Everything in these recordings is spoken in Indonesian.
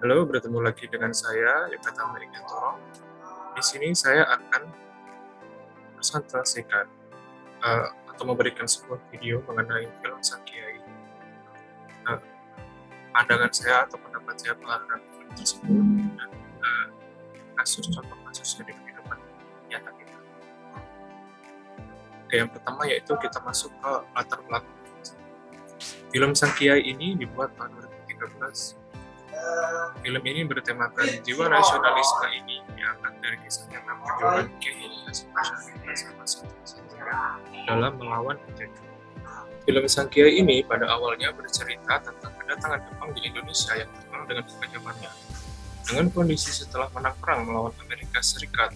Halo, bertemu lagi dengan saya, Yukata Merikantorong. Di sini saya akan presentasikan atau memberikan sebuah video mengenai film Sang Kiai. Nah, pandangan saya atau pendapat saya terhadap film tersebut dan contoh kasusnya di kehidupan nyata kita. Oke, yang pertama yaitu kita masuk ke latar belakang. Film Sang Kiai ini dibuat tahun 2013. Film ini bertemakan jiwa nasionalisme ini diangkat dari kisah nyata perjuangan Kiai Hasyim Asy'ari bersama Satria dalam melawan penjajah. Film Sang Kiai ini pada awalnya bercerita tentang kedatangan Jepang di Indonesia yang terkenal dengan kekejamannya. Dengan kondisi setelah menang perang melawan Amerika Serikat,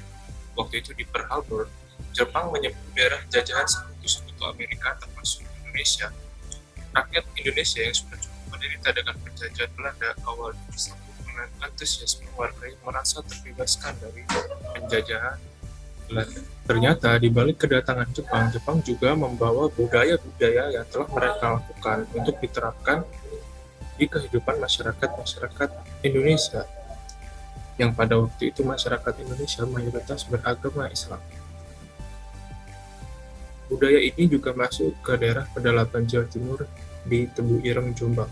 waktu itu di Pearl Harbor, Jepang menyebut daerah jajahan sekutu-sekutu Amerika termasuk Indonesia. Rakyat Indonesia yang sudah cukup menderita dengan penjajahan Belanda awalnya disambut dengan antusiasme warga yang merasa terbebaskan dari penjajahan Belanda. Ternyata di balik kedatangan Jepang, Jepang juga membawa budaya-budaya yang telah mereka lakukan untuk diterapkan di kehidupan masyarakat Indonesia, yang pada waktu itu masyarakat Indonesia mayoritas beragama Islam. Budaya ini juga masuk ke daerah pedalaman Jawa Timur di Tebu Ireng, Jombang.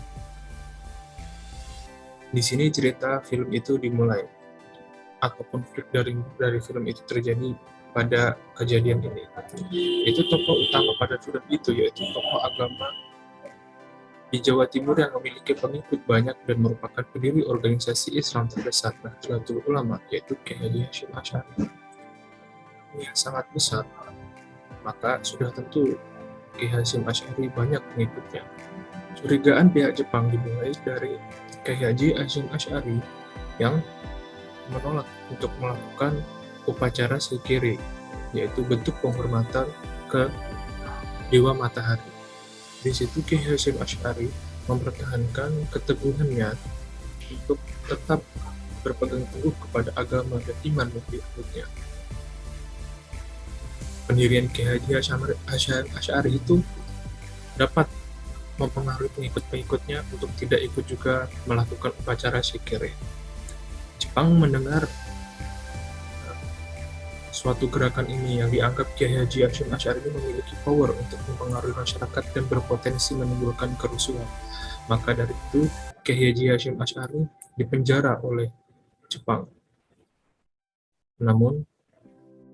Di sini cerita film itu dimulai, atau konflik dari film itu terjadi pada kejadian ini. Itu tokoh utama pada film itu yaitu tokoh agama di Jawa Timur yang memiliki pengikut banyak dan merupakan pendiri organisasi Islam terbesar Nahdlatul Ulama, yaitu Kiai Haji Hasyim Asy'ari. Yang sangat besar, maka sudah tentu Kiai Hasyim Asy'ari banyak pengikutnya. Curigaan pihak Jepang dimulai dari Kiai Haji Hasyim Asy'ari yang menolak untuk melakukan upacara Sekire, yaitu bentuk penghormatan ke Dewa Matahari. Di situ Kiai Hasyim Asy'ari mempertahankan keteguhannya untuk tetap berpegang teguh kepada agama dan iman yang dianutnya. Pendirian Kiai Haji Hasyim Asy'ari itu dapat mempengaruhi pengikut-pengikutnya untuk tidak ikut juga melakukan upacara Sekire. Jepang mendengar suatu gerakan ini yang dianggap Kiai Haji Hasyim Asy'ari memiliki power untuk mempengaruhi masyarakat dan berpotensi menimbulkan kerusuhan. Maka dari itu, Kiai Haji Hasyim Asy'ari dipenjara oleh Jepang. Namun,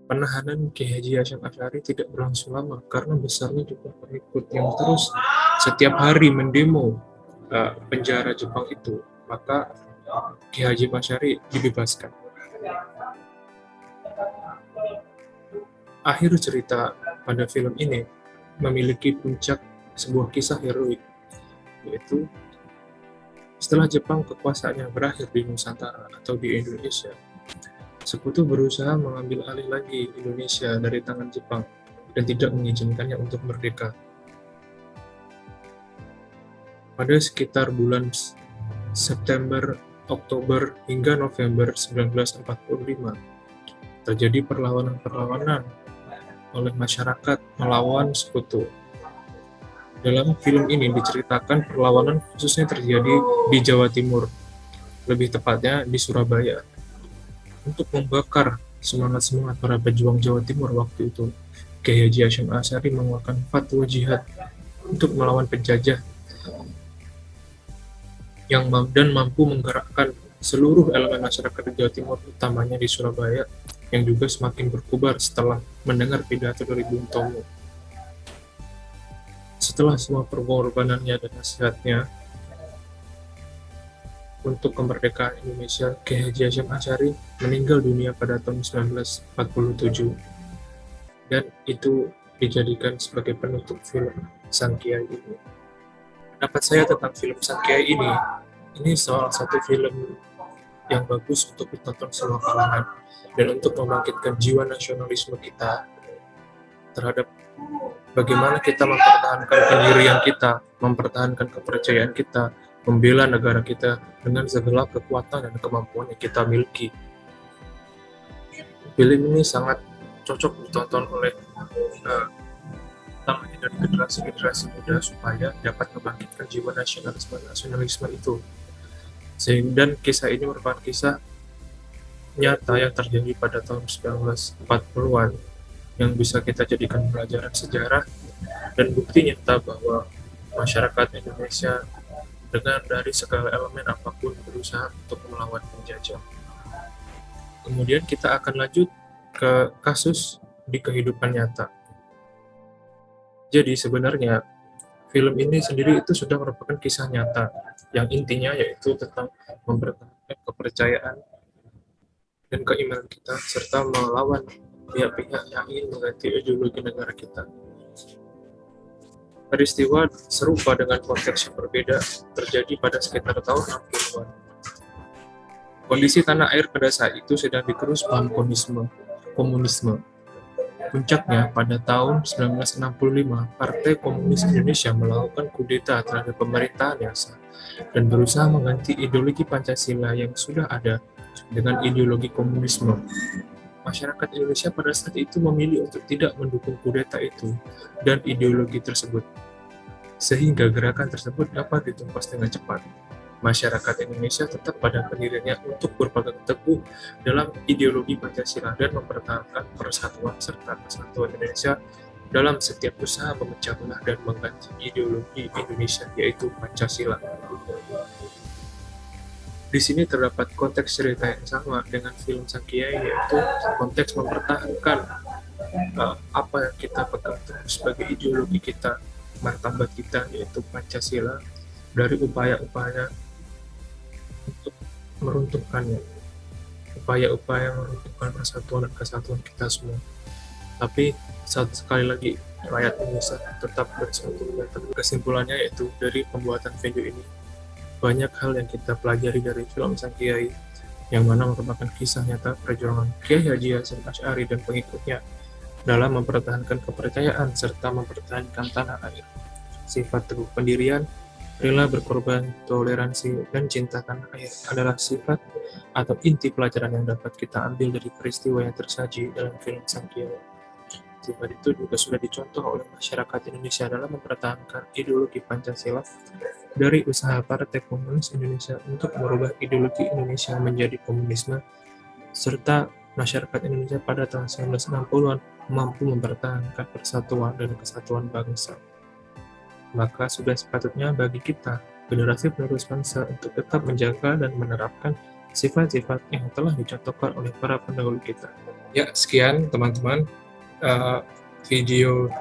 penahanan Kiai Haji Hasyim Asy'ari tidak berlangsung lama karena besarnya jumlah pengikut yang terus setiap hari mendemo penjara Jepang itu. Maka Kiai Haji Asy'ari dibebaskan. Akhir cerita pada film ini memiliki puncak sebuah kisah heroik, yaitu setelah Jepang kekuasaannya berakhir di Nusantara atau di Indonesia, Sekutu berusaha mengambil alih lagi Indonesia dari tangan Jepang dan tidak mengizinkannya untuk merdeka. Pada sekitar bulan September, Oktober, hingga November 1945, terjadi perlawanan-perlawanan oleh masyarakat melawan Sekutu. Dalam film ini diceritakan perlawanan khususnya terjadi di Jawa Timur, lebih tepatnya di Surabaya. Untuk membakar semangat-semangat para pejuang Jawa Timur waktu itu, Kiai Haji Hasyim Asy'ari mengeluarkan fatwa jihad untuk melawan penjajah dan mampu menggerakkan seluruh elemen masyarakat di Jawa Timur, utamanya di Surabaya, yang juga semakin berkobar setelah mendengar pidato dari Bung Tomo. Setelah semua pengorbanannya dan nasihatnya untuk kemerdekaan Indonesia, Kiai Haji Hasyim Asy'ari meninggal dunia pada tahun 1947, dan itu dijadikan sebagai penutup film Sang Kiai ini. Pendapat saya tentang film Sang Kiai ini salah satu film yang bagus untuk ditonton semua kalangan dan untuk membangkitkan jiwa nasionalisme kita terhadap bagaimana kita mempertahankan pendirian kita, mempertahankan kepercayaan kita, membela negara kita dengan segala kekuatan dan kemampuan yang kita miliki. Film ini sangat cocok ditonton oleh utamanya dari generasi-generasi muda supaya dapat membangkitkan jiwa nasionalisme itu. Dan kisah ini merupakan kisah nyata yang terjadi pada tahun 1940-an yang bisa kita jadikan pelajaran sejarah dan bukti nyata bahwa masyarakat Indonesia dengan dari segala elemen apapun berusaha untuk melawan penjajah. Kemudian kita akan lanjut ke kasus di kehidupan nyata. Jadi sebenarnya film ini sendiri itu sudah merupakan kisah nyata yang intinya yaitu tentang mempertahankan kepercayaan dan keimanan kita serta melawan pihak-pihak yang ingin mengganti ideologi negara kita. Peristiwa serupa dengan konteks yang berbeda terjadi pada sekitar tahun 60-an. Kondisi tanah air pada saat itu sedang digerus paham komunisme. Puncaknya, pada tahun 1965, Partai Komunis Indonesia melakukan kudeta terhadap pemerintahan yang sah dan berusaha mengganti ideologi Pancasila yang sudah ada dengan ideologi komunisme. Masyarakat Indonesia pada saat itu memilih untuk tidak mendukung kudeta itu dan ideologi tersebut, sehingga gerakan tersebut dapat ditumpas dengan cepat. Masyarakat Indonesia tetap pada pendiriannya untuk berpegang teguh dalam ideologi Pancasila dan mempertahankan persatuan serta kesatuan Indonesia dalam setiap usaha memecah belah dan mengganti ideologi Indonesia, yaitu Pancasila. Di sini terdapat konteks cerita yang sama dengan film Sang Kiai, yaitu konteks mempertahankan apa yang kita pegang sebagai ideologi kita, martabat kita, yaitu Pancasila, dari upaya-upaya untuk meruntuhkannya, upaya-upaya meruntuhkan persatuan dan kesatuan kita semua. Tapi sekali lagi rakyat Indonesia tetap bersatu. Kesimpulannya yaitu dari pembuatan video ini, banyak hal yang kita pelajari dari film Sang Kiai, yang mana merupakan kisah nyata perjuangan Kiai Haji Hasyim Asy'ari dan pengikutnya dalam mempertahankan kepercayaan serta mempertahankan tanah air. Sifat teguh pendirian, rela berkorban, toleransi, dan cinta tanah air adalah sifat atau inti pelajaran yang dapat kita ambil dari peristiwa yang tersaji dalam film Sang Kiai. Sifat itu juga sudah dicontoh oleh masyarakat Indonesia dalam mempertahankan ideologi Pancasila dari usaha Partai Komunis Indonesia untuk merubah ideologi Indonesia menjadi komunisme, serta masyarakat Indonesia pada tahun 1960-an mampu mempertahankan persatuan dan kesatuan bangsa. Maka sudah sepatutnya bagi kita, generasi penerus bangsa, untuk tetap menjaga dan menerapkan sifat-sifat yang telah dicontohkan oleh para pendahulu kita. Ya, sekian teman-teman video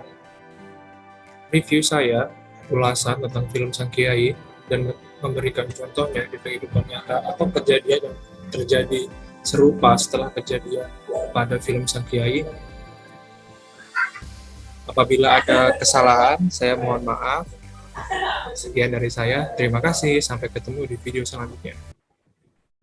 review saya, ulasan tentang film Sang Kiai, dan memberikan contohnya di kehidupan nyata atau kejadian yang terjadi serupa setelah kejadian pada film Sang Kiai. Apabila ada kesalahan, saya mohon maaf. Sekian dari saya, terima kasih, sampai ketemu di video selanjutnya.